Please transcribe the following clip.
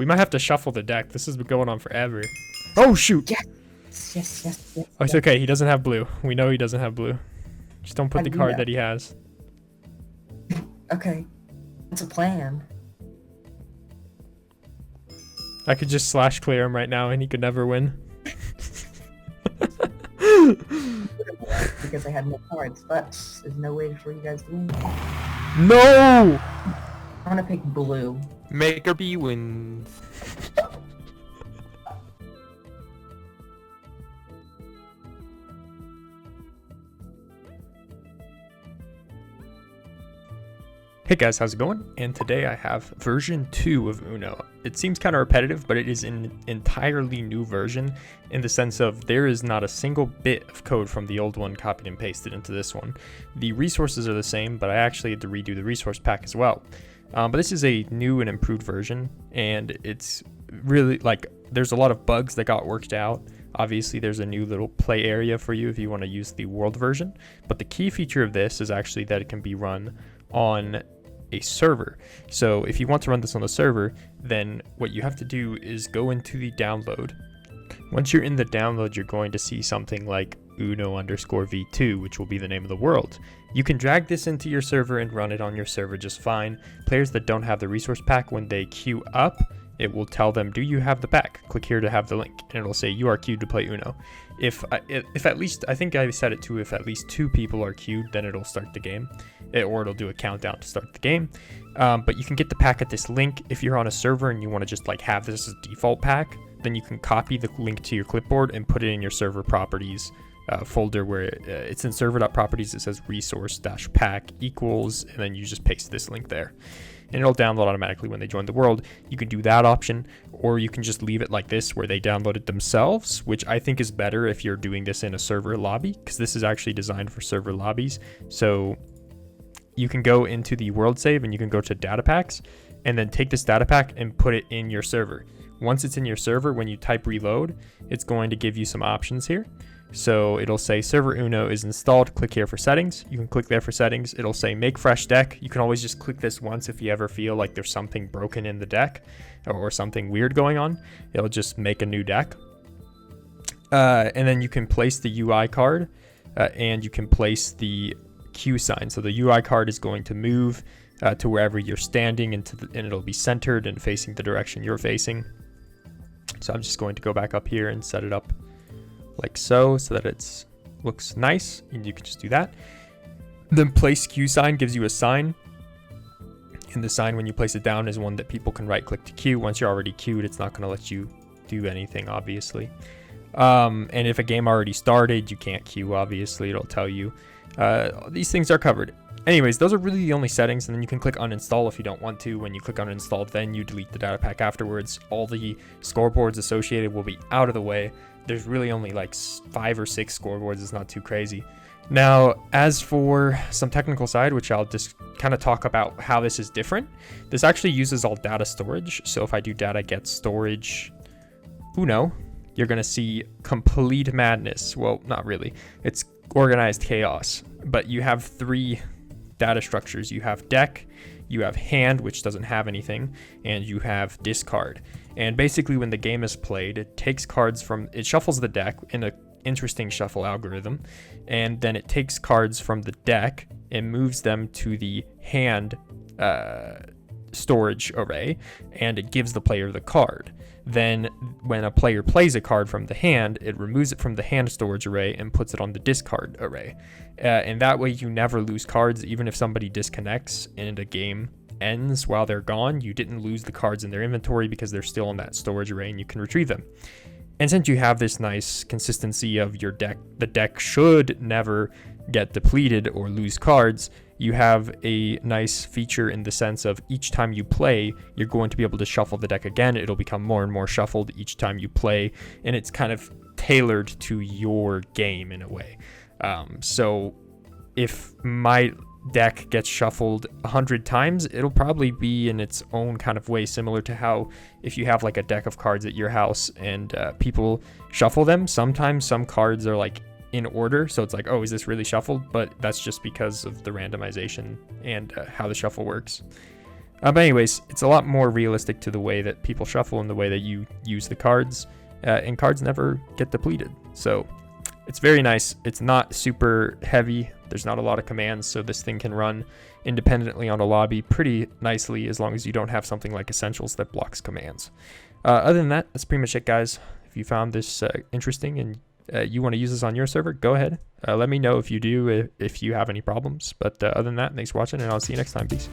We might have to shuffle the deck. This has been going on forever. Oh, shoot. Yes. Oh, it's okay. He doesn't have blue. We know he doesn't have blue. Just don't put the card that he has. Okay. That's a plan. I could just slash clear him right now and he could never win. Because I had no cards, but there's no way for you guys to win. No! I'm gonna pick blue. Maker B wins. Hey guys, how's it going? And today I have version 2 of Uno. It seems kind of repetitive, but it is an entirely new version in the sense of there is not a single bit of code from the old one copied and pasted into this one. The resources are the same, but I actually had to redo the resource pack as well. But this is a new and improved version, and it's really like there's a lot of bugs that got worked out. Obviously, there's a new little play area for you if you want to use the world version. But the key feature of this is actually that it can be run on a server. So if you want to run this on the server, then what you have to do is go into the download. Once you're in the download, you're going to see something like Uno_v2, which will be the name of the world. You can drag this into your server and run it on your server just fine. Players that don't have the resource pack, when they queue up, it will tell them, do you have the pack? Click here to have the link, and it'll say you are queued to play Uno. If at least, I think I set it to if at least 2 people are queued, then it'll start the game, or it'll do a countdown to start the game. But you can get the pack at this link. If you're on a server and you want to just like have this as a default pack, then you can copy the link to your clipboard and put it in your server properties folder where it's in server.properties. It says resource-pack equals, and then you just paste this link there. And it'll download automatically when they join the world. You can do that option, or you can just leave it like this where they download it themselves, which I think is better if you're doing this in a server lobby, because this is actually designed for server lobbies. So you can go into the world save and you can go to Datapacks and then take this data pack and put it in your server. Once it's in your server, when you type reload, it's going to give you some options here. So it'll say server Uno is installed. Click here for settings. You can click there for settings. It'll say make fresh deck. You can always just click this once if you ever feel like there's something broken in the deck or something weird going on. It'll just make a new deck. And then you can place the UI card and you can place the Q sign. So the UI card is going to move to wherever you're standing and it'll be centered and facing the direction you're facing. So I'm just going to go back up here and set it up like so that it looks nice, and you can just do that. Then place Q sign gives you a sign, and the sign when you place it down is one that people can right click to queue. Once you're already queued, it's not going to let you do anything, obviously. And if a game already started, you can't queue, obviously. It'll tell you. These things are covered. Anyways, those are really the only settings, and then you can click uninstall if you don't want to. When you click uninstall, then you delete the data pack afterwards. All the scoreboards associated will be out of the way. There's really only like 5 or 6 scoreboards. It's not too crazy. Now, as for some technical side, which I'll just kind of talk about how this is different, this actually uses all data storage. So if I do data get storage Uno, you're going to see complete madness. Well, not really. It's organized chaos, but you have 3 data structures. You have deck, you have hand, which doesn't have anything, and you have discard. And basically when the game is played, it takes cards it shuffles the deck in an interesting shuffle algorithm, and then it takes cards from the deck and moves them to the hand storage array, and it gives the player the card. Then when a player plays a card from the hand, it removes it from the hand storage array and puts it on the discard array. And that way you never lose cards. Even if somebody disconnects and a game ends while they're gone, you didn't lose the cards in their inventory because they're still in that storage array and you can retrieve them. And since you have this nice consistency of your deck, the deck should never get depleted or lose cards. You have a nice feature in the sense of each time you play, you're going to be able to shuffle the deck again. It'll become more and more shuffled each time you play, and it's kind of tailored to your game in a way. So if my deck gets shuffled 100 times, it'll probably be in its own kind of way, similar to how if you have like a deck of cards at your house and people shuffle them, sometimes some cards are like in order, so it's like, oh, is this really shuffled? But that's just because of the randomization and how the shuffle works. But anyways, it's a lot more realistic to the way that people shuffle and the way that you use the cards, and cards never get depleted. So it's very nice. It's not super heavy. There's not a lot of commands, so this thing can run independently on a lobby pretty nicely as long as you don't have something like Essentials that blocks commands. Other than that, that's pretty much it, guys. If you found this interesting and you want to use this on your server, go ahead. Let me know if you do, if you have any problems. But other than that, thanks for watching, and I'll see you next time. Peace.